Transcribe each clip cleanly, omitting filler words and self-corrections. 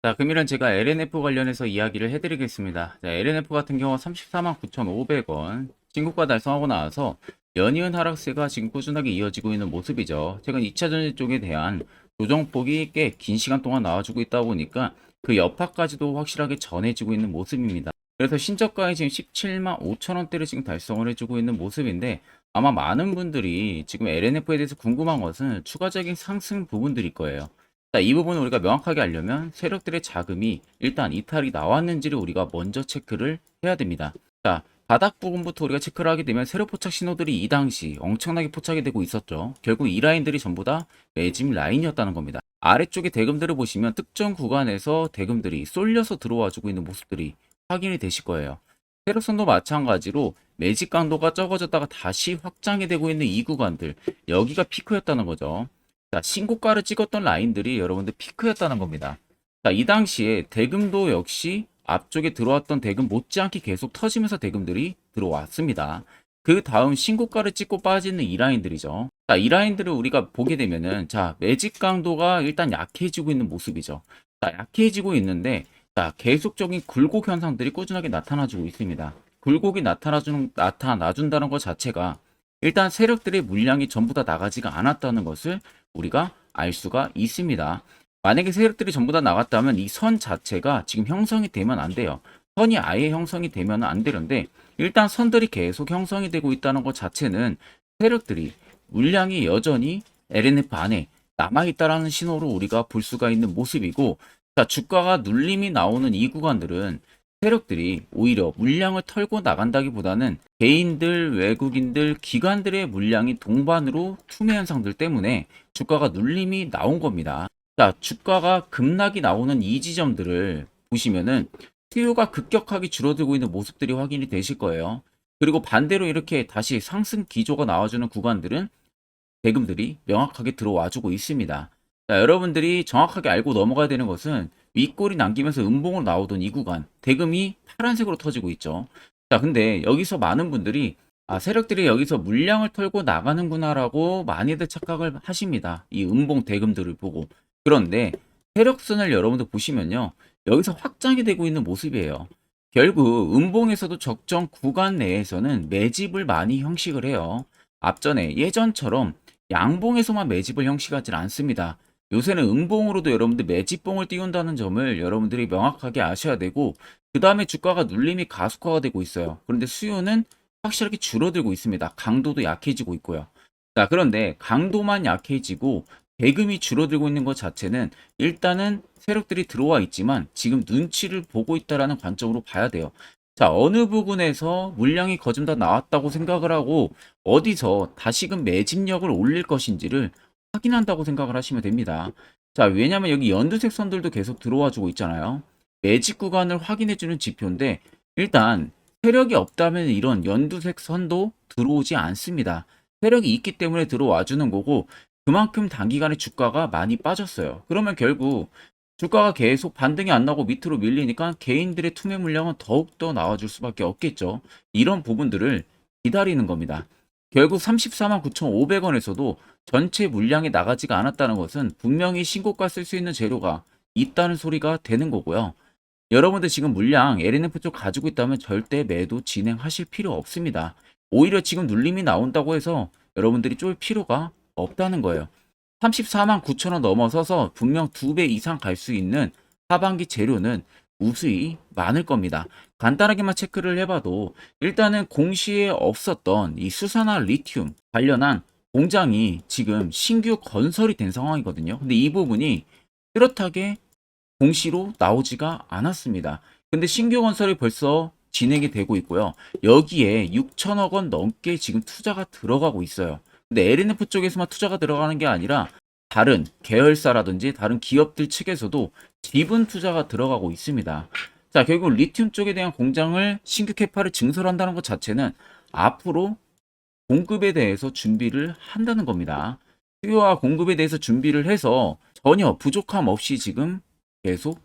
자, 금일은 제가 LNF 관련해서 이야기를 해드리겠습니다. 자, LNF 같은 경우 34만 9,500원 신고가 달성하고 나와서 연이은 하락세가 지금 꾸준하게 이어지고 있는 모습이죠. 최근 2차전지 쪽에 대한 조정폭이 꽤 긴 시간 동안 나와주고 있다 보니까 그 여파까지도 확실하게 전해지고 있는 모습입니다. 그래서 신저가에 지금 17만 5천 원대를 지금 달성을 해주고 있는 모습인데, 아마 많은 분들이 지금 LNF에 대해서 궁금한 것은 추가적인 상승 부분들일 거예요. 자, 이 부분을 우리가 명확하게 알려면 세력들의 자금이 일단 이탈이 나왔는지를 우리가 먼저 체크를 해야 됩니다. 자, 바닥 부분부터 우리가 체크를 하게 되면 세력 포착 신호들이 이 당시 엄청나게 포착이 되고 있었죠. 결국 이 라인들이 전부 다 매집 라인이었다는 겁니다. 아래쪽에 대금들을 보시면 특정 구간에서 대금들이 쏠려서 들어와 주고 있는 모습들이 확인이 되실 거예요. 세력선도 마찬가지로 매집 강도가 적어졌다가 다시 확장이 되고 있는 이 구간들, 여기가 피크였다는 거죠. 자, 신고가를 찍었던 라인들이 여러분들 피크였다는 겁니다. 자, 이 당시에 대금도 역시 앞쪽에 들어왔던 대금 못지않게 계속 터지면서 대금들이 들어왔습니다. 그 다음 신고가를 찍고 빠지는 이 라인들이죠. 자, 이 라인들을 우리가 보게 되면은, 자, 매집 강도가 일단 약해지고 있는 모습이죠. 자, 약해지고 있는데, 자, 계속적인 굴곡 현상들이 꾸준하게 나타나주고 있습니다. 굴곡이 나타나준다는 것 자체가 일단 세력들의 물량이 전부 다 나가지가 않았다는 것을 우리가 알 수가 있습니다. 만약에 세력들이 전부 다 나갔다면 이 선 자체가 지금 형성이 되면 안 돼요. 선이 아예 형성이 되면 안 되는데, 일단 선들이 계속 형성이 되고 있다는 것 자체는 세력들이 물량이 여전히 LNF 안에 남아있다라는 신호로 우리가 볼 수가 있는 모습이고, 자, 주가가 눌림이 나오는 이 구간들은 세력들이 오히려 물량을 털고 나간다기보다는 개인들, 외국인들, 기관들의 물량이 동반으로 투매 현상들 때문에 주가가 눌림이 나온 겁니다. 자, 주가가 급락이 나오는 이 지점들을 보시면은 수요가 급격하게 줄어들고 있는 모습들이 확인이 되실 거예요. 그리고 반대로 이렇게 다시 상승 기조가 나와주는 구간들은 대금들이 명확하게 들어와주고 있습니다. 자, 여러분들이 정확하게 알고 넘어가야 되는 것은 윗골이 남기면서 음봉으로 나오던 이 구간, 대금이 파란색으로 터지고 있죠. 자, 근데 여기서 많은 분들이 세력들이 여기서 물량을 털고 나가는구나라고 많이들 착각을 하십니다. 이 음봉 대금들을 보고. 그런데 세력선을 여러분들 보시면요, 여기서 확장이 되고 있는 모습이에요. 결국 음봉에서도 적정 구간 내에서는 매집을 많이 형식을 해요. 앞전에 예전처럼 양봉에서만 매집을 형식하지 않습니다. 요새는 음봉으로도 여러분들 매집봉을 띄운다는 점을 여러분들이 명확하게 아셔야 되고, 그 다음에 주가가 눌림이 가속화가 되고 있어요. 그런데 수요는 확실하게 줄어들고 있습니다. 강도도 약해지고 있고요. 자, 그런데 강도만 약해지고 대금이 줄어들고 있는 것 자체는 일단은 세력들이 들어와 있지만 지금 눈치를 보고 있다라는 관점으로 봐야 돼요. 자, 어느 부분에서 물량이 거좀 더 나왔다고 생각을 하고 어디서 다시금 매집력을 올릴 것인지를 확인한다고 생각을 하시면 됩니다. 자, 왜냐면 여기 연두색 선들도 계속 들어와 주고 있잖아요. 매집 구간을 확인해 주는 지표인데, 일단 세력이 없다면 이런 연두색 선도 들어오지 않습니다. 세력이 있기 때문에 들어와 주는 거고, 그만큼 단기간에 주가가 많이 빠졌어요. 그러면 결국 주가가 계속 반등이 안 나고 밑으로 밀리니까 개인들의 투매 물량은 더욱더 나와줄 수밖에 없겠죠. 이런 부분들을 기다리는 겁니다. 결국 34만 9,500원에서도 전체 물량이 나가지가 않았다는 것은 분명히 신고가 쓸 수 있는 재료가 있다는 소리가 되는 거고요. 여러분들 지금 물량 LNF 쪽 가지고 있다면 절대 매도 진행하실 필요 없습니다. 오히려 지금 눌림이 나온다고 해서 여러분들이 쫄 필요가 없다는 거예요. 34만 9천 원 넘어서서 분명 2배 이상 갈 수 있는 하반기 재료는 무수히 많을 겁니다. 간단하게만 체크를 해봐도 일단은 공시에 없었던 이 수산화 리튬 관련한 공장이 지금 신규 건설이 된 상황이거든요. 근데 이 부분이 뚜렷하게 공시로 나오지가 않았습니다. 근데 신규 건설이 벌써 진행이 되고 있고요. 여기에 6천억 원 넘게 지금 투자가 들어가고 있어요. 근데 LNF 쪽에서만 투자가 들어가는 게 아니라 다른 계열사라든지 다른 기업들 측에서도 지분 투자가 들어가고 있습니다. 자, 결국 리튬 쪽에 대한 공장을 신규 캐파를 증설한다는 것 자체는 앞으로 공급에 대해서 준비를 한다는 겁니다. 수요와 공급에 대해서 준비를 해서 전혀 부족함 없이 지금 계속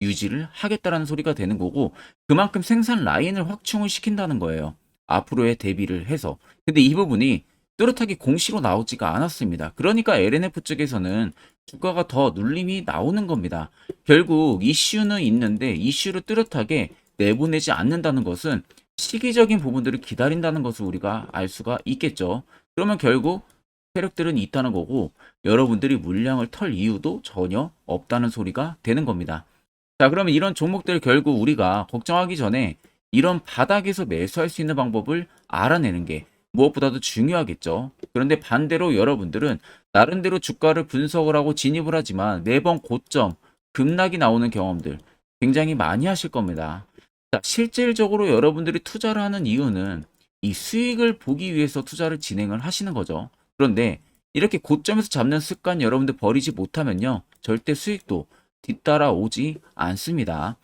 유지를 하겠다라는 소리가 되는 거고, 그만큼 생산 라인을 확충을 시킨다는 거예요. 앞으로의 대비를 해서. 근데 이 부분이 뚜렷하게 공시로 나오지가 않았습니다. 그러니까 LNF 측에서는 주가가 더 눌림이 나오는 겁니다. 결국 이슈는 있는데 이슈를 뚜렷하게 내보내지 않는다는 것은 시기적인 부분들을 기다린다는 것을 우리가 알 수가 있겠죠. 그러면 결국 세력들은 있다는 거고 여러분들이 물량을 털 이유도 전혀 없다는 소리가 되는 겁니다. 자, 그러면 이런 종목들 결국 우리가 걱정하기 전에 이런 바닥에서 매수할 수 있는 방법을 알아내는 게 무엇보다도 중요하겠죠. 그런데 반대로 여러분들은 나름대로 주가를 분석을 하고 진입을 하지만 매번 고점, 급락이 나오는 경험들 굉장히 많이 하실 겁니다. 자, 실질적으로 여러분들이 투자를 하는 이유는 이 수익을 보기 위해서 투자를 진행을 하시는 거죠. 그런데 이렇게 고점에서 잡는 습관 여러분들 버리지 못하면요. 절대 수익도 뒤따라 오지 않습니다.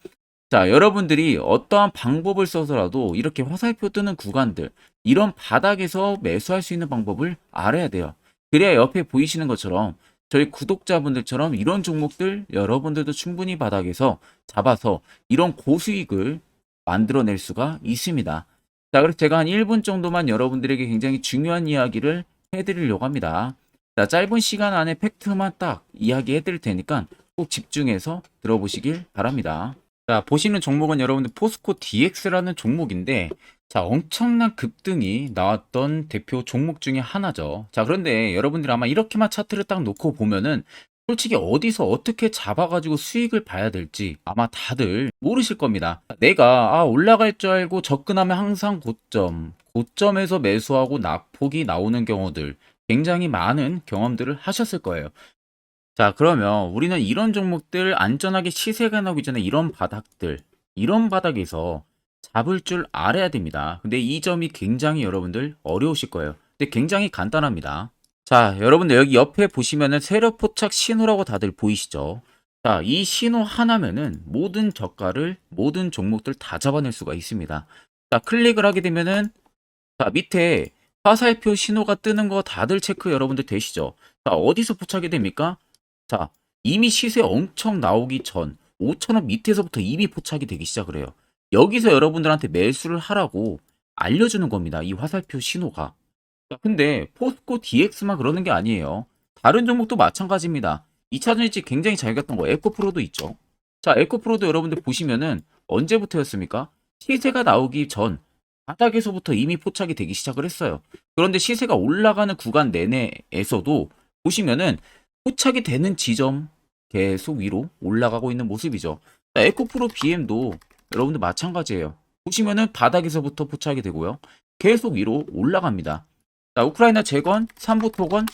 자, 여러분들이 어떠한 방법을 써서라도 이렇게 화살표 뜨는 구간들, 이런 바닥에서 매수할 수 있는 방법을 알아야 돼요. 그래야 옆에 보이시는 것처럼 저희 구독자분들처럼 이런 종목들 여러분들도 충분히 바닥에서 잡아서 이런 고수익을 만들어낼 수가 있습니다. 자, 그래서 제가 한 1분 정도만 여러분들에게 굉장히 중요한 이야기를 해드리려고 합니다. 자, 짧은 시간 안에 팩트만 딱 이야기해 드릴 테니까 꼭 집중해서 들어보시길 바랍니다. 자, 보시는 종목은 여러분들 포스코 DX라는 종목인데, 자, 엄청난 급등이 나왔던 대표 종목 중에 하나죠. 자, 그런데 여러분들이 아마 이렇게만 차트를 딱 놓고 보면은 솔직히 어디서 어떻게 잡아가지고 수익을 봐야 될지 아마 다들 모르실 겁니다. 내가 올라갈 줄 알고 접근하면 항상 고점에서 매수하고 낙폭이 나오는 경우들 굉장히 많은 경험들을 하셨을 거예요. 자, 그러면 우리는 이런 종목들 안전하게 시세가 나오기 전에 이런 바닥에서 잡을 줄 알아야 됩니다. 근데 이 점이 굉장히 여러분들 어려우실 거예요. 근데 굉장히 간단합니다. 자, 여러분들 여기 옆에 보시면은 세력 포착 신호라고 다들 보이시죠? 자, 이 신호 하나면은 모든 저가를, 모든 종목들 다 잡아낼 수가 있습니다. 자, 클릭을 하게 되면은 자, 밑에 화살표 신호가 뜨는 거 다들 체크 여러분들 되시죠? 자, 어디서 포착이 됩니까? 자, 이미 시세 엄청 나오기 전 5,000원 밑에서부터 이미 포착이 되기 시작을 해요. 여기서 여러분들한테 매수를 하라고 알려주는 겁니다. 이 화살표 신호가. 자, 근데 포스코 DX만 그러는 게 아니에요. 다른 종목도 마찬가지입니다. 2차전지 굉장히 잘 갔던 거 에코프로도 있죠. 자, 에코프로도 여러분들 보시면은 언제부터였습니까? 시세가 나오기 전 바닥에서부터 이미 포착이 되기 시작을 했어요. 그런데 시세가 올라가는 구간 내내에서도 보시면은 포착이 되는 지점 계속 위로 올라가고 있는 모습이죠. 자, 에코프로 BM도 여러분들 마찬가지예요. 보시면은 바닥에서부터 포착이 되고요. 계속 위로 올라갑니다. 자, 우크라이나 재건, 삼부 토건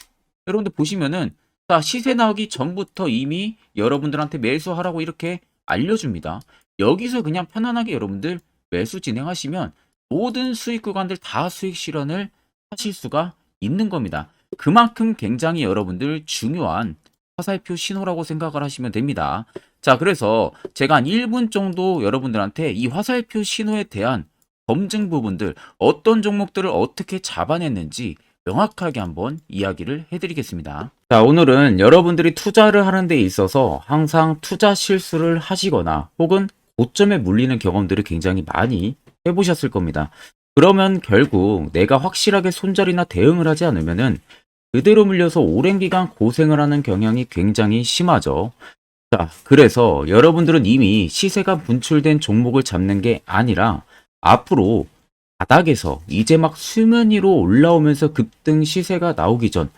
여러분들 보시면은 자, 시세 나오기 전부터 이미 여러분들한테 매수하라고 이렇게 알려줍니다. 여기서 그냥 편안하게 여러분들 매수 진행하시면 모든 수익 구간들 다 수익 실현을 하실 수가 있는 겁니다. 그만큼 굉장히 여러분들 중요한 화살표 신호라고 생각을 하시면 됩니다. 자, 그래서 제가 한 1분 정도 여러분들한테 이 화살표 신호에 대한 검증 부분들, 어떤 종목들을 어떻게 잡아냈는지 명확하게 한번 이야기를 해드리겠습니다. 자, 오늘은 여러분들이 투자를 하는 데 있어서 항상 투자 실수를 하시거나 혹은 고점에 물리는 경험들을 굉장히 많이 해보셨을 겁니다. 그러면 결국 내가 확실하게 손절이나 대응을 하지 않으면은 그대로 물려서 오랜 기간 고생을 하는 경향이 굉장히 심하죠. 자, 그래서 여러분들은 이미 시세가 분출된 종목을 잡는 게 아니라 앞으로 바닥에서 이제 막 수면 위로 올라오면서 급등 시세가 나오기 전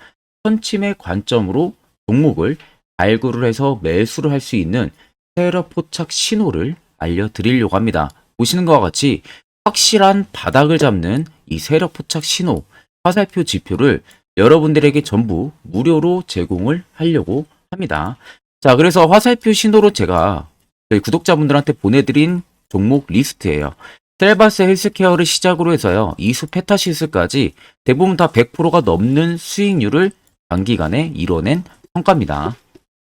선침의 관점으로 종목을 발굴을 해서 매수를 할 수 있는 세력 포착 신호를 알려드리려고 합니다. 보시는 것과 같이 확실한 바닥을 잡는 이 세력 포착 신호, 화살표 지표를 여러분들에게 전부 무료로 제공을 하려고 합니다. 자, 그래서 화살표 신호로 제가 저희 구독자분들한테 보내드린 종목 리스트예요. 셀바스 헬스케어를 시작으로 해서요, 이수 페타시스까지 대부분 다 100%가 넘는 수익률을 단기간에 이뤄낸 성과입니다.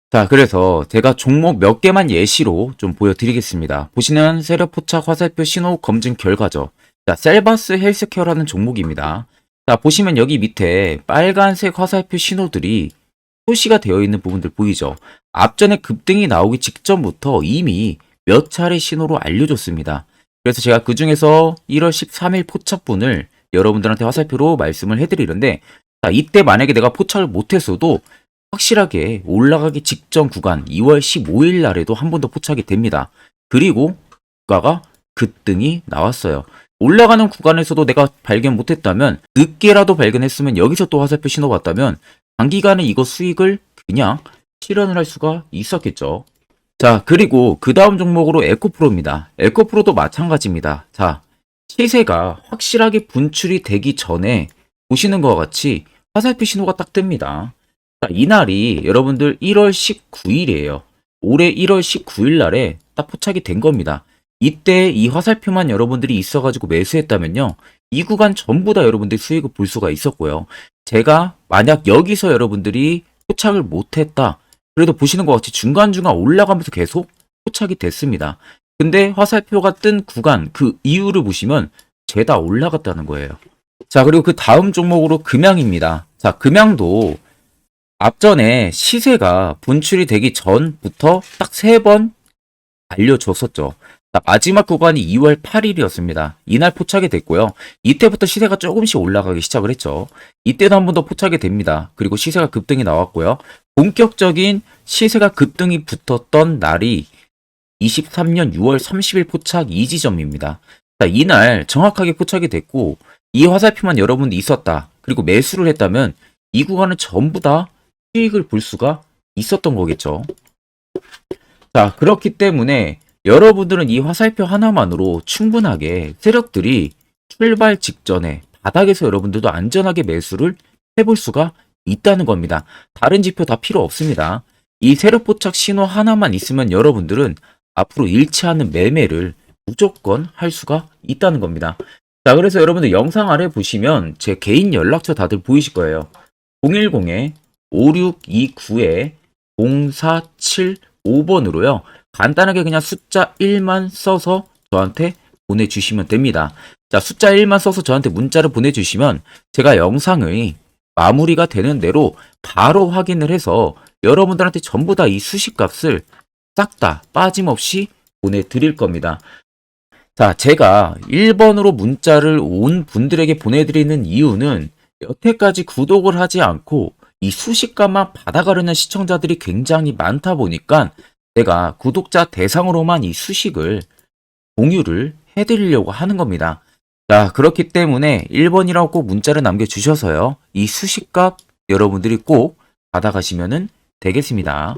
자, 그래서 제가 종목 몇 개만 예시로 좀 보여드리겠습니다. 보시는 세력 포착 화살표 신호 검증 결과죠. 자, 셀바스 헬스케어라는 종목입니다. 자, 보시면 여기 밑에 빨간색 화살표 신호들이 표시가 되어 있는 부분들 보이죠? 앞전에 급등이 나오기 직전부터 이미 몇 차례 신호로 알려줬습니다. 그래서 제가 그 중에서 1월 13일 포착분을 여러분들한테 화살표로 말씀을 해드리는데, 자, 이때 만약에 내가 포착을 못했어도 확실하게 올라가기 직전 구간 2월 15일 날에도 한 번 더 포착이 됩니다. 그리고 주가가 급등이 나왔어요. 올라가는 구간에서도 내가 발견 못했다면 늦게라도 발견했으면 여기서 또 화살표 신호 봤다면 단기간에 이거 수익을 그냥 실현을 할 수가 있었겠죠. 자, 그리고 그 다음 종목으로 에코프로입니다. 에코프로도 마찬가지입니다. 자, 시세가 확실하게 분출이 되기 전에 보시는 것과 같이 화살표 신호가 딱 뜹니다. 자, 이날이 여러분들 1월 19일이에요. 올해 1월 19일 날에 딱 포착이 된 겁니다. 이때 이 화살표만 여러분들이 있어가지고 매수했다면요. 이 구간 전부 다 여러분들이 수익을 볼 수가 있었고요. 제가 만약 여기서 여러분들이 포착을 못했다. 그래도 보시는 것 같이 중간중간 올라가면서 계속 포착이 됐습니다. 근데 화살표가 뜬 구간, 그 이유를 보시면 죄다 올라갔다는 거예요. 자, 그리고 그 다음 종목으로 금양입니다. 자, 금양도 앞전에 시세가 분출이 되기 전부터 딱 3번 알려줬었죠. 자, 마지막 구간이 2월 8일이었습니다. 이날 포착이 됐고요. 이때부터 시세가 조금씩 올라가기 시작을 했죠. 이때도 한 번 더 포착이 됩니다. 그리고 시세가 급등이 나왔고요. 본격적인 시세가 급등이 붙었던 날이 23년 6월 30일 포착 이 지점입니다. 자, 이날 정확하게 포착이 됐고 이 화살표만 여러분이 있었다. 그리고 매수를 했다면 이 구간은 전부 다 수익을 볼 수가 있었던 거겠죠. 자, 그렇기 때문에 여러분들은 이 화살표 하나만으로 충분하게 세력들이 출발 직전에 바닥에서 여러분들도 안전하게 매수를 해볼 수가 있다는 겁니다. 다른 지표 다 필요 없습니다. 이 세력 포착 신호 하나만 있으면 여러분들은 앞으로 잃지 않는 매매를 무조건 할 수가 있다는 겁니다. 자, 그래서 여러분들 영상 아래 보시면 제 개인 연락처 다들 보이실 거예요. 010-5629-0475번으로요. 간단하게 그냥 숫자 1만 써서 저한테 보내주시면 됩니다. 자, 숫자 1만 써서 저한테 문자를 보내주시면 제가 영상의 마무리가 되는 대로 바로 확인을 해서 여러분들한테 전부 다 이 수식값을 싹 다 빠짐없이 보내드릴 겁니다. 자, 제가 1번으로 문자를 온 분들에게 보내드리는 이유는 여태까지 구독을 하지 않고 이 수식값만 받아가려는 시청자들이 굉장히 많다 보니까 제가 구독자 대상으로만 이 수식을 공유를 해드리려고 하는 겁니다. 자, 그렇기 때문에 1번이라고 꼭 문자를 남겨주셔서요. 이 수식값 여러분들이 꼭 받아가시면 되겠습니다.